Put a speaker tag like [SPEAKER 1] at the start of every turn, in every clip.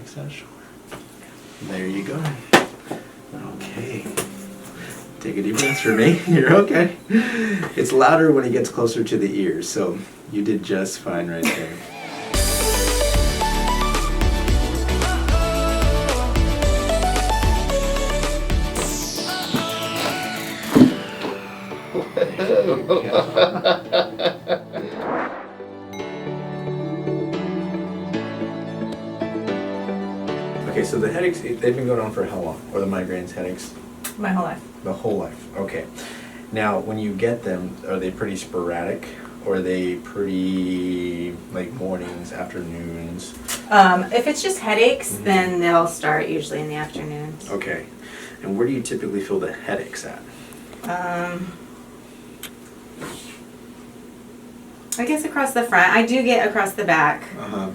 [SPEAKER 1] relax that shoulder. There you go. Okay. Take a deep breath for me. You're okay. It's louder when it gets closer to the ears, so you did just fine right there. Okay, so the headaches, they've been going on for how long? Or the migraines, headaches?
[SPEAKER 2] My whole life.
[SPEAKER 1] The whole life, okay. Now, when you get them, are they pretty sporadic? Or are they pretty, like, mornings, afternoons?
[SPEAKER 2] If it's just headaches, then they'll start usually in the afternoons.
[SPEAKER 1] Okay. And where do you typically feel the headaches at?
[SPEAKER 2] I guess across the front. I do get across the back.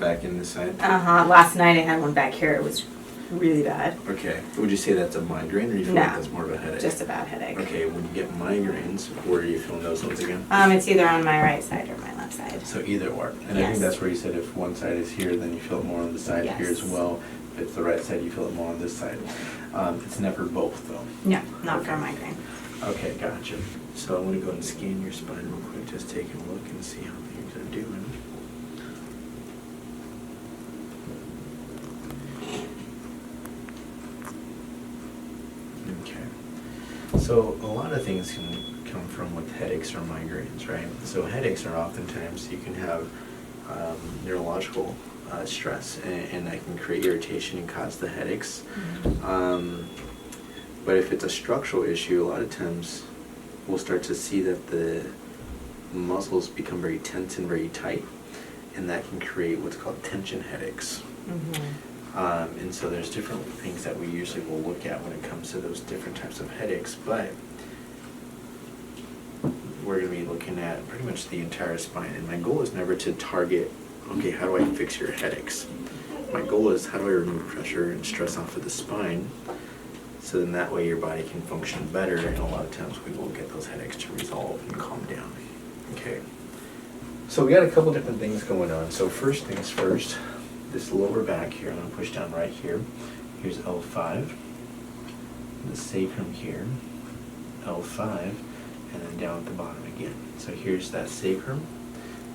[SPEAKER 1] Back in the side?
[SPEAKER 2] Last night I had one back here. It was really bad.
[SPEAKER 1] Okay. Would you say that's a migraine, or do you feel like that's more of a headache?
[SPEAKER 2] Just a bad headache.
[SPEAKER 1] Okay, when you get migraines, where are you feeling those ones again?
[SPEAKER 2] It's either on my right side or my left side.
[SPEAKER 1] So either or. And I
[SPEAKER 2] Yes.
[SPEAKER 1] think that's where you said if one side is here, then you feel it more on the side
[SPEAKER 2] Yes.
[SPEAKER 1] here as well. If it's the right side, you feel it more on this side. It's never both, though.
[SPEAKER 2] No, not for a migraine.
[SPEAKER 1] Okay, gotcha. So I'm going to go and scan your spine real quick, just taking a look and see how things are doing. Okay. So a lot of things can come from with headaches or migraines, right? So headaches are oftentimes, you can have neurological stress, and that can create irritation and cause the headaches. But if it's a structural issue, a lot of times we'll start to see that the muscles become very tense and very tight, and that can create what's called tension headaches. And so there's different things that we usually will look at when it comes to those different types of headaches, but we're going to be looking at pretty much the entire spine. And my goal is never to target, okay, how do I fix your headaches? My goal is, how do I remove pressure and stress off of the spine, so then that way your body can function better, and a lot of times we will get those headaches to resolve and calm down. Okay. So we got a couple different things going on. So first things first, this lower back here, I'm going to push down right here. Here's L5. The sacrum here, L5, and then down at the bottom again. So here's that sacrum,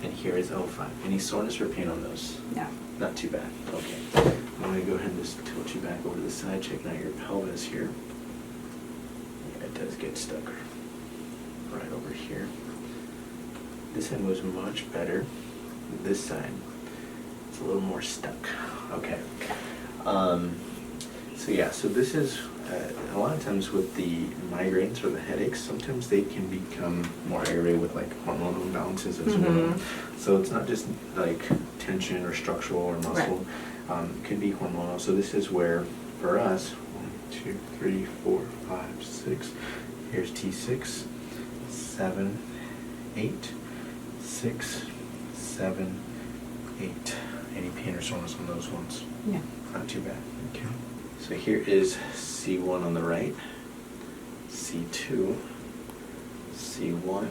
[SPEAKER 1] and here is L5. Any soreness or pain on those?
[SPEAKER 2] No.
[SPEAKER 1] Not too bad. Okay. I'm going to go ahead and just tilt you back over to the side, checking out your pelvis here. Yeah, it does get stuck right over here. This end was much better. This side, it's a little more stuck. Okay. So yeah, so this is a lot of times with the migraines or the headaches, sometimes they can become more aggravated with like hormonal imbalances as well. So it's not just like tension or structural or muscle. It could be hormonal. So this is where, for us, 1, 2, 3, 4, 5, 6. Here's T6, 7, 8, 6, 7, 8. Any pain or soreness on those ones?
[SPEAKER 2] No.
[SPEAKER 1] Not too bad. Okay. So here is C1 on the right, C2, C1,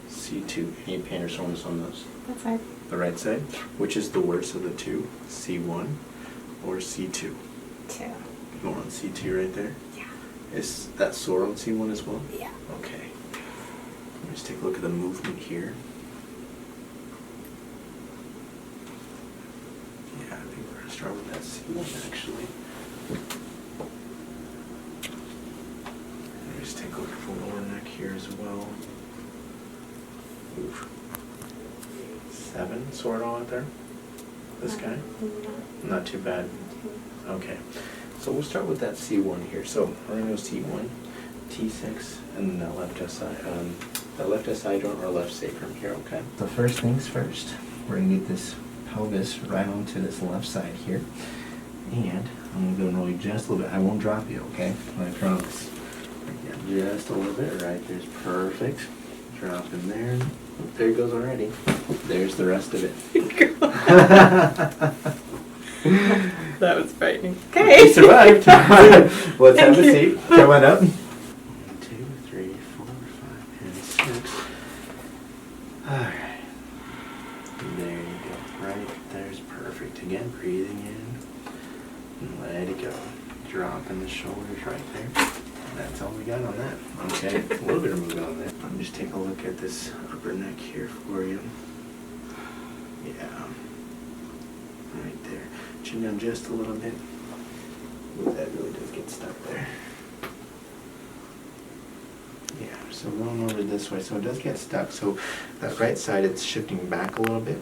[SPEAKER 1] C2. Any pain or soreness on those?
[SPEAKER 2] That side.
[SPEAKER 1] The right side? Which is the worst of the two? C1 or C2?
[SPEAKER 2] 2.
[SPEAKER 1] More on C2 right there?
[SPEAKER 2] Yeah.
[SPEAKER 1] Is that sore on C1 as well?
[SPEAKER 2] Yeah.
[SPEAKER 1] Okay. Let's take a look at the movement here. Yeah, I think we're going to start with that C1 actually. Let me just take a look at the lower neck here as well. Oof. 7 sore at all out there? This guy? Not too bad. Okay. So we'll start with that C1 here. So we're going to go C1, T6, and then that left SI joint or left sacrum here, okay? So first things first, we're going to get this pelvis right onto this left side here. And I'm going to go and roll you just a little bit. I won't drop you, okay? I promise. Yeah, just a little bit, right? There's perfect. Drop in there. Oh, there it goes already. There's the rest of it.
[SPEAKER 2] That was frightening. Okay.
[SPEAKER 1] You survived. Let's have a seat. Come on up. 1, 2, 3, 4, 5, and 6. Alright. There you go. Right there's perfect. Again, breathing in And let it go. Dropping the shoulders right there. That's all we got on that. Okay, a little bit of movement on that. Let me just take a look at this upper neck here for you. Yeah. Right there. Chin down just a little bit. Ooh, that really does get stuck there. Yeah, so rolling over this way, so it does get stuck. So that right side, it's shifting back a little bit,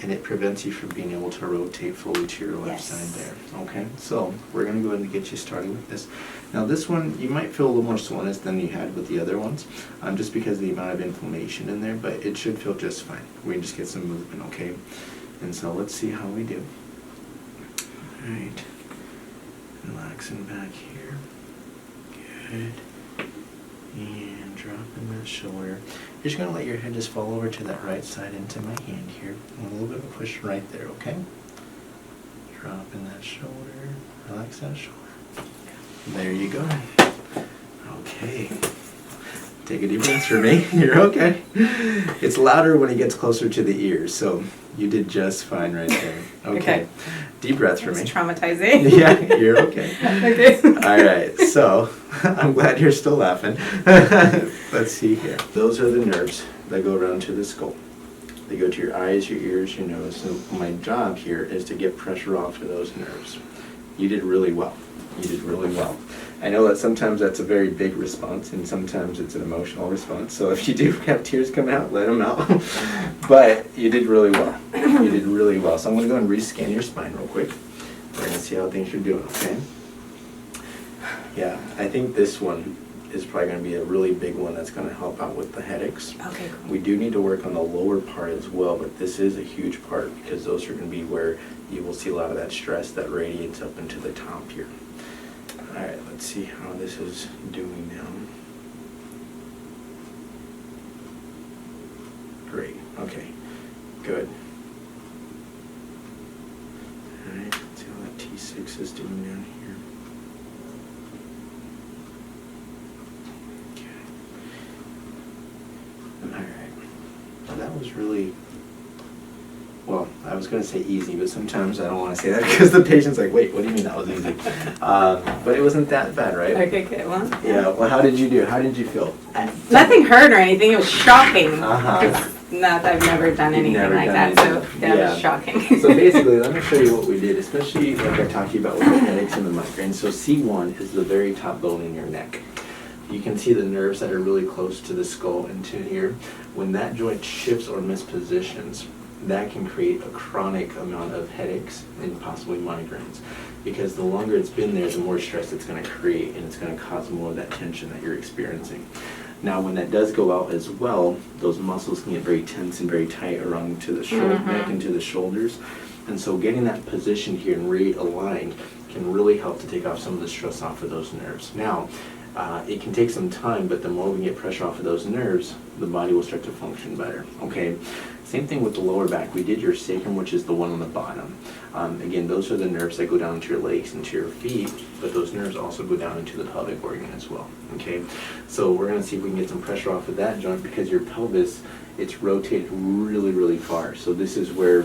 [SPEAKER 1] and it prevents you from being able to rotate fully to your left side there. Okay, so we're going to go ahead and get you started with this. Now this one, you might feel a little more soreness than you had with the other ones, just because of the amount of inflammation in there, but it should feel just fine. We can just get some movement, okay? And so let's see how we do. All right, relaxing back here. Good. And dropping that shoulder. You're just going to let your head just fall over to that right side into my hand here. And a little bit of a push right there, okay? Dropping that shoulder. Relax that shoulder. There you go. Okay. Take a deep breath for me. You're okay. It's louder when it gets closer to the ears, so you did just fine right there. Okay. Deep breath for me.
[SPEAKER 2] It's traumatizing.
[SPEAKER 1] Yeah, you're okay.
[SPEAKER 2] Okay.
[SPEAKER 1] All right, so I'm glad you're still laughing. Let's see here. Those are the nerves that go around to the skull. They go to your eyes, your ears, your nose. So my job here is to get pressure off of those nerves. You did really well. You did really well. I know that sometimes that's a very big response, and sometimes it's an emotional response. So if you do have tears coming out, let them out. But you did really well. You did really well. So I'm going to go and rescan your spine real quick. We're going to see how things are doing, okay? Yeah, I think this one is probably going to be a really big one that's going to help out with the headaches.
[SPEAKER 2] Okay, cool.
[SPEAKER 1] We do need to work on the lower part as well, but this is a huge part because those are going to be where you will see a lot of that stress that radiates up into the top here. All right, let's see how this is doing now. Great, okay, good. All right, let's see how that T6 is doing down here. Okay. All right, so that was really, well, I was going to say easy, but sometimes I don't want to say that because the patient's like, wait, what do you mean that was easy? But it wasn't that bad, right?
[SPEAKER 2] Okay, good. Well,
[SPEAKER 1] Yeah, well, how did you do? How did you feel?
[SPEAKER 2] nothing hurt or anything. It was shocking.
[SPEAKER 1] Uh-huh.
[SPEAKER 2] Not that I've never done anything
[SPEAKER 1] Never
[SPEAKER 2] like
[SPEAKER 1] done
[SPEAKER 2] that,
[SPEAKER 1] anything.
[SPEAKER 2] so that
[SPEAKER 1] Yeah.
[SPEAKER 2] was shocking.
[SPEAKER 1] So basically, let me show you what we did, especially like I talked to you about with the headaches and the migraines. So C1 is the very top bone in your neck. You can see the nerves that are really close to the skull and to here. When that joint shifts or mispositions, that can create a chronic amount of headaches and possibly migraines. Because the longer it's been there, the more stress it's going to create, and it's going to cause more of that tension that you're experiencing. Now, when that does go out as well, those muscles can get very tense and very tight around to the shoulder, neck and to the shoulders. And so getting that position here and realigned can really help to take off some of the stress off of those nerves. Now, it can take some time, but the more we get pressure off of those nerves, the body will start to function better, okay? Same thing with the lower back. We did your sacrum, which is the one on the bottom. Again, those are the nerves that go down to your legs and to your feet, but those nerves also go down into the pelvic organ as well, okay? So we're gonna see if we can get some pressure off of that joint because your pelvis, it's rotated really, really far. So this is where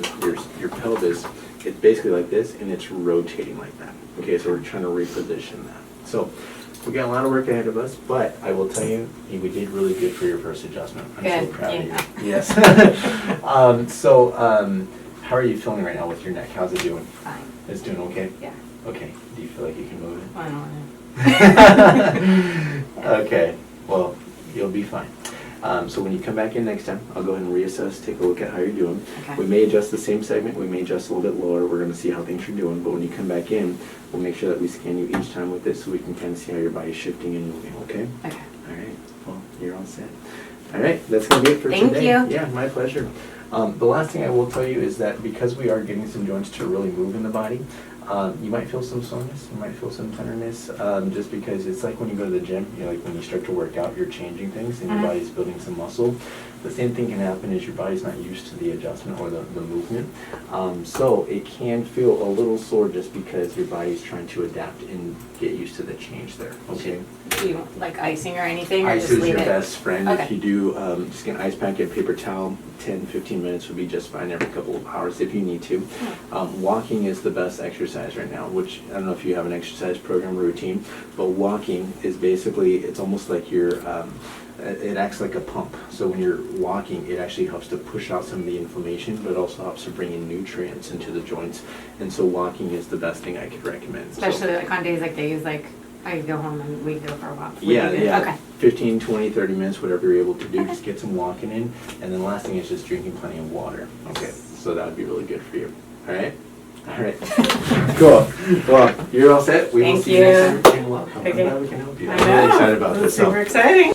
[SPEAKER 1] your pelvis, it's basically like this, and it's rotating like that. Okay, so we're trying to reposition that. So we got a lot of work ahead of us, but I will tell you, we did really good for your first adjustment. I'm
[SPEAKER 2] Good,
[SPEAKER 1] so proud of
[SPEAKER 2] yeah.
[SPEAKER 1] you. Yes. How are you feeling right now with your neck? How's it doing?
[SPEAKER 2] Fine.
[SPEAKER 1] It's doing okay?
[SPEAKER 2] Yeah.
[SPEAKER 1] Okay. Do you feel like you can move it?
[SPEAKER 2] I don't know.
[SPEAKER 1] Okay. Well, you'll be fine. So when you come back in next time, I'll go ahead and reassess, take a look at how you're doing.
[SPEAKER 2] Okay.
[SPEAKER 1] We may adjust the same segment, we may adjust a little bit lower, we're going to see how things are doing, but when you come back in, we'll make sure that we scan you each time with this so we can kind of see how your body's shifting and moving, okay?
[SPEAKER 2] Okay.
[SPEAKER 1] All right, well, you're all set. All right, that's going to be it for
[SPEAKER 2] Thank
[SPEAKER 1] today.
[SPEAKER 2] you.
[SPEAKER 1] Yeah, my pleasure. The last thing I will tell you is that because we are getting some joints to really move in the body, you might feel some soreness, you might feel some tenderness, just because it's like when you go to the gym, you know, like when you start to work out, you're changing things and your body's building some muscle. the same thing can happen is your body's not used to the adjustment or the movement. So it can feel a little sore just because your body's trying to adapt and get used to the change there, okay?
[SPEAKER 2] Do you want, like icing or anything, or
[SPEAKER 1] Ice
[SPEAKER 2] just
[SPEAKER 1] is
[SPEAKER 2] leave
[SPEAKER 1] your
[SPEAKER 2] it?
[SPEAKER 1] best friend.
[SPEAKER 2] Okay.
[SPEAKER 1] If you do, just get an ice pack and paper towel, 10-15 minutes would be just fine every couple of hours if you need to. Walking is the best exercise right now, which I don't know if you have an exercise program or routine, but walking is basically, it's almost like you're, it acts like a pump. So when you're walking, it actually helps to push out some of the inflammation, but it also helps to bring in nutrients into the joints. And so walking is the best thing I could recommend.
[SPEAKER 2] Especially like on days like these, like I go home and we go for a walk.
[SPEAKER 1] Yeah, yeah.
[SPEAKER 2] Okay.
[SPEAKER 1] 15, 20, 30 minutes, whatever you're able to do, just get some walking in. And then the last thing is just drinking plenty of water. Okay, so that would be really good for you. All right? All right. Cool. Well, you're all set. We will
[SPEAKER 2] Thank
[SPEAKER 1] see you next
[SPEAKER 2] you.
[SPEAKER 1] time. You're welcome.
[SPEAKER 2] Okay.
[SPEAKER 1] I'm glad we can help you.
[SPEAKER 2] I
[SPEAKER 1] I'm really
[SPEAKER 2] know.
[SPEAKER 1] excited about
[SPEAKER 2] This
[SPEAKER 1] this.
[SPEAKER 2] is super exciting.